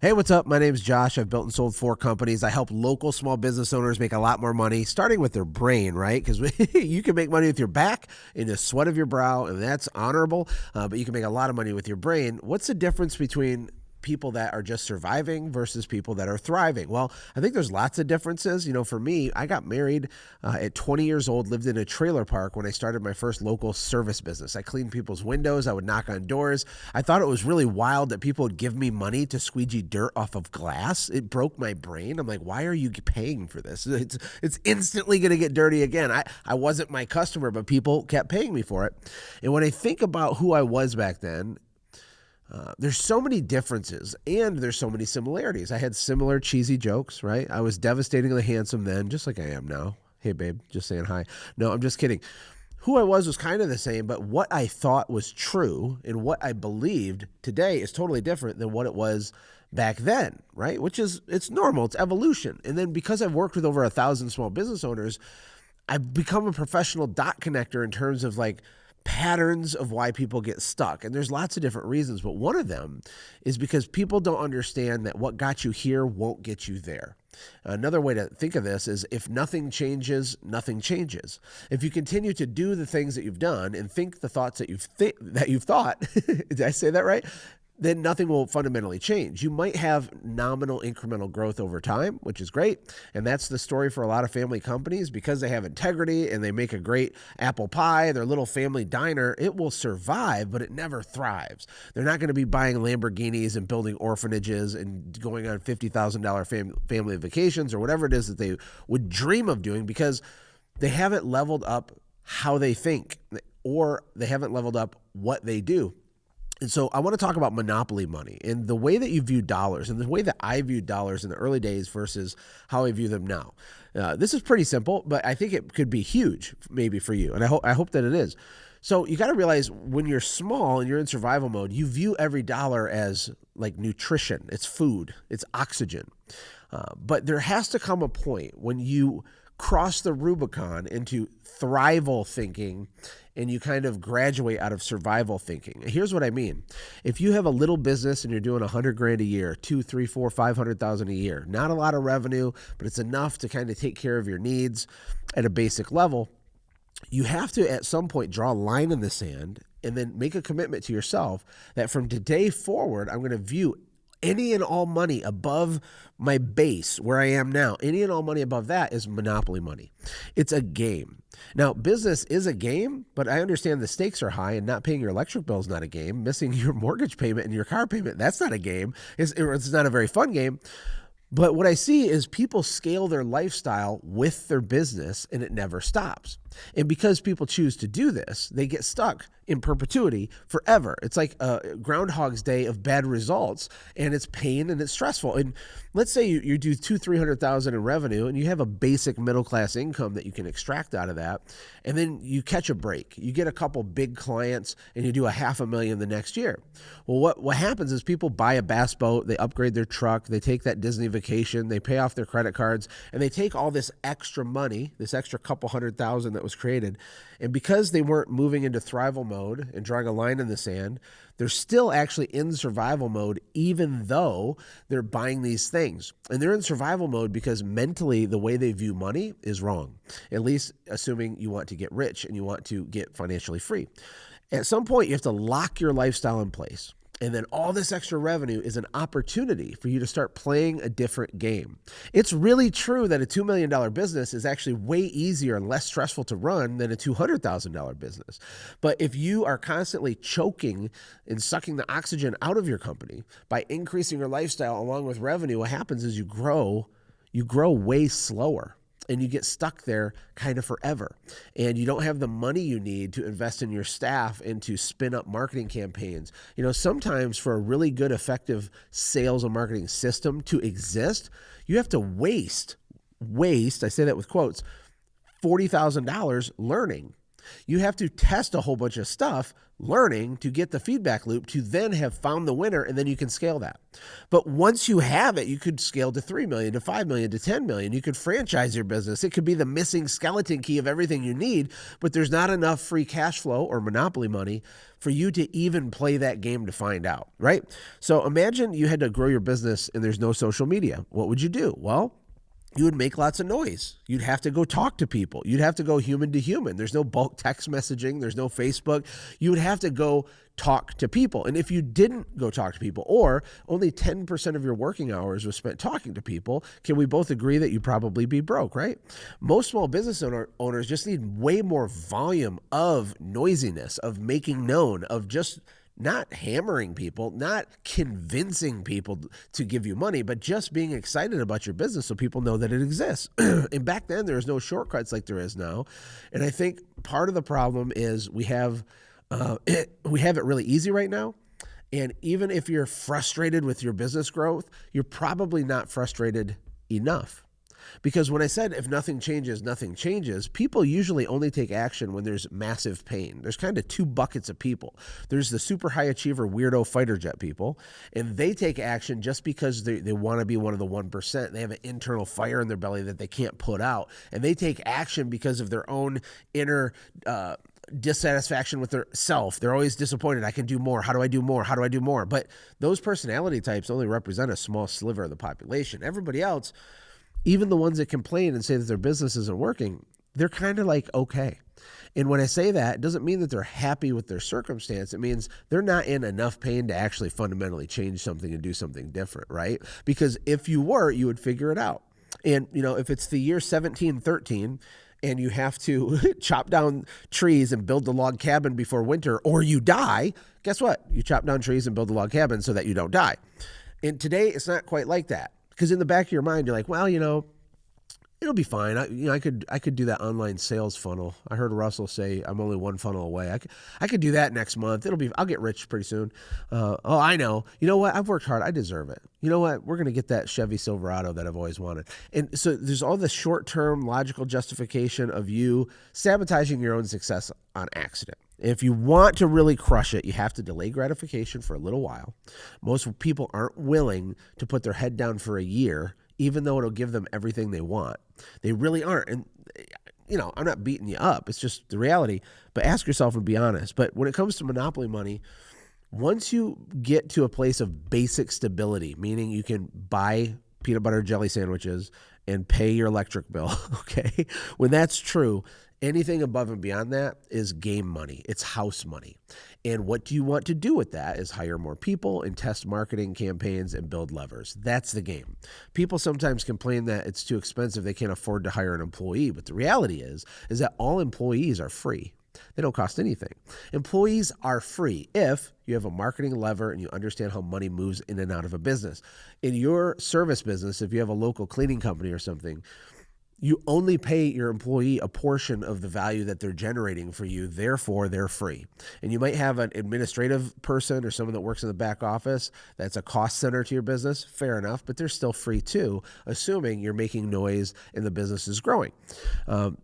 Hey, what's up? My name's Josh. I've built and sold 4 companies. I help local small business owners make a lot more money, starting with their brain, right? Because you can make money with your back in the sweat of your brow, and that's honorable, but you can make a lot of money with your brain. What's the difference between people that are just surviving versus people that are thriving? Well, I think there's lots of differences. For me, I got married at 20 years old, lived in a trailer park when I started my first local service business. I cleaned people's windows. I would knock on doors. I thought it was really wild that people would give me money to squeegee dirt off of glass. It broke my brain. I'm like, why are you paying for this? It's instantly going to get dirty again. I wasn't my customer, but people kept paying me for it. And when I think about who I was back then, there's so many differences and there's so many similarities. I had similar cheesy jokes, right? I was devastatingly handsome then, just like I am now. Hey, babe, just saying hi. No, I'm just kidding. Who I was kind of the same, but what I thought was true and what I believed today is totally different than what it was back then, right? It's normal. It's evolution. And then because I've worked with over 1,000 small business owners, I've become a professional dot connector in terms of patterns of why people get stuck. And there's lots of different reasons, but one of them is because people don't understand that what got you here won't get you there. Another way to think of this is if nothing changes, nothing changes. If you continue to do the things that you've done and think the thoughts that you've thought, did I say that right? Then nothing will fundamentally change. You might have nominal incremental growth over time, which is great. And that's the story for a lot of family companies because they have integrity and they make a great apple pie, their little family diner. It will survive, but it never thrives. They're not going to be buying Lamborghinis and building orphanages and going on $50,000 family vacations or whatever it is that they would dream of doing because they haven't leveled up how they think or they haven't leveled up what they do. And so I want to talk about monopoly money and the way that you view dollars and the way that I viewed dollars in the early days versus how I view them now. This is pretty simple, but I think it could be huge maybe for you. And I hope that it is. So you got to realize when you're small and you're in survival mode, you view every dollar as like nutrition. It's food. It's oxygen. But there has to come a point when you cross the Rubicon into thrival thinking and you kind of graduate out of survival thinking. Here's what I mean. If you have a little business and you're doing $100,000 a year, 2, 3, 4, 500,000 a year, not a lot of revenue, but it's enough to kind of take care of your needs at a basic level, you have to at some point draw a line in the sand and then make a commitment to yourself that from today forward, I'm going to view any and all money above my base where I am now, any and all money above that is monopoly money. It's a game. Now, business is a game, but I understand the stakes are high and not paying your electric bill is not a game. Missing your mortgage payment and your car payment, that's not a game. It's not a very fun game. But what I see is people scale their lifestyle with their business and it never stops. And because people choose to do this, they get stuck in perpetuity forever. It's like a Groundhog's Day of bad results and it's pain and it's stressful. And let's say you do $200,000-300,000 in revenue and you have a basic middle-class income that you can extract out of that. And then you catch a break. You get a couple big clients and you do $500,000 the next year. Well, what happens is people buy a bass boat, they upgrade their truck, they take that Disney vacation, they pay off their credit cards, and they take all this extra money, this extra couple $100,000 that was created, and because they weren't moving into thrival mode and drawing a line in the sand, they're still actually in survival mode even though they're buying these things. And they're in survival mode because mentally the way they view money is wrong, at least assuming you want to get rich and you want to get financially free. At some point, you have to lock your lifestyle in place. And then all this extra revenue is an opportunity for you to start playing a different game. It's really true that a $2 million business is actually way easier and less stressful to run than a $200,000 business. But if you are constantly choking and sucking the oxygen out of your company by increasing your lifestyle along with revenue, what happens is you grow way slower. And you get stuck there kind of forever. And you don't have the money you need to invest in your staff and to spin up marketing campaigns. Sometimes for a really good, effective sales and marketing system to exist, you have to waste, I say that with quotes, $40,000 learning. You have to test a whole bunch of stuff, learning to get the feedback loop to then have found the winner, and then you can scale that. But once you have it, you could scale to 3 million, to 5 million, to 10 million. You could franchise your business. It could be the missing skeleton key of everything you need, but there's not enough free cash flow or monopoly money for you to even play that game to find out, right? So imagine you had to grow your business and there's no social media. What would you do? Well, you would make lots of noise. You'd have to go talk to people. You'd have to go human to human. There's no bulk text messaging. There's no Facebook. You would have to go talk to people. And if you didn't go talk to people, or only 10% of your working hours was spent talking to people, can we both agree that you'd probably be broke, right? Most small business owners just need way more volume of noisiness, of making known, of just not hammering people, not convincing people to give you money, but just being excited about your business so people know that it exists. And back then, there was no shortcuts like there is now. And I think part of the problem is we have it really easy right now. And even if you're frustrated with your business growth, you're probably not frustrated enough. Because when I said if nothing changes, people usually only take action when there's massive pain. There's kind of two buckets of people. There's the super high achiever, weirdo fighter jet people, and they take action just because they want to be one of the 1%. They have an internal fire in their belly that they can't put out, and they take action because of their own inner dissatisfaction with their self. They're always disappointed. I can do more. How do I do more? How do I do more? But those personality types only represent a small sliver of the population. Everybody else, even the ones that complain and say that their business isn't working, they're kind of like, okay. And when I say that, it doesn't mean that they're happy with their circumstance. It means they're not in enough pain to actually fundamentally change something and do something different, right? Because if you were, you would figure it out. And, if it's the year 1713 and you have to chop down trees and build the log cabin before winter, or you die, guess what? You chop down trees and build the log cabin so that you don't die. And today, it's not quite like that. Because in the back of your mind, you're like, well, it'll be fine. I could do that online sales funnel. I heard Russell say I'm only one funnel away. I could do that next month. I'll get rich pretty soon. I know. You know what? I've worked hard. I deserve it. You know what? We're going to get that Chevy Silverado that I've always wanted. And so there's all this short-term logical justification of you sabotaging your own success on accident. If you want to really crush it, you have to delay gratification for a little while. Most people aren't willing to put their head down for a year, even though it'll give them everything they want. They really aren't. And, I'm not beating you up. It's just the reality. But ask yourself and be honest. But when it comes to monopoly money, once you get to a place of basic stability, meaning you can buy peanut butter jelly sandwiches and pay your electric bill, okay? When that's true, anything above and beyond that is game money. It's house money. And what do you want to do with that is hire more people and test marketing campaigns and build levers. That's the game. People sometimes complain that it's too expensive. They can't afford to hire an employee. But the reality is that all employees are free. They don't cost anything. Employees are free if you have a marketing lever and you understand how money moves in and out of a business. In your service business, if you have a local cleaning company or something, you only pay your employee a portion of the value that they're generating for you. Therefore, they're free. And you might have an administrative person or someone that works in the back office that's a cost center to your business. Fair enough, but they're still free too, assuming you're making noise and the business is growing.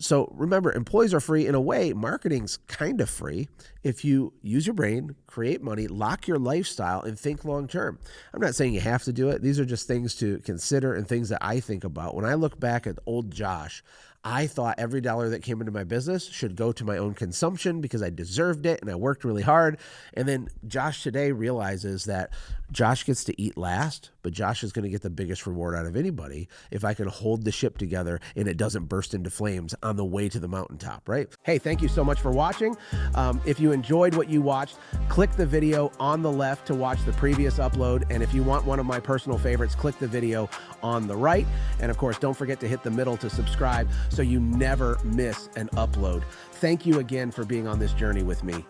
So remember, employees are free. In a way, marketing's kind of free if you use your brain, create money, lock your lifestyle, and think long term. I'm not saying you have to do it. These are just things to consider and things that I think about. When I look back at old Josh, I thought every dollar that came into my business should go to my own consumption because I deserved it and I worked really hard. And then Josh today realizes that Josh gets to eat last, but Josh is going to get the biggest reward out of anybody if I can hold the ship together and it doesn't burst into flames on the way to the mountaintop, right? Hey, thank you so much for watching. If you enjoyed what you watched, click the video on the left to watch the previous upload. And if you want one of my personal favorites, click the video on the right. And of course, don't forget to hit the middle to subscribe so you never miss an upload. Thank you again for being on this journey with me.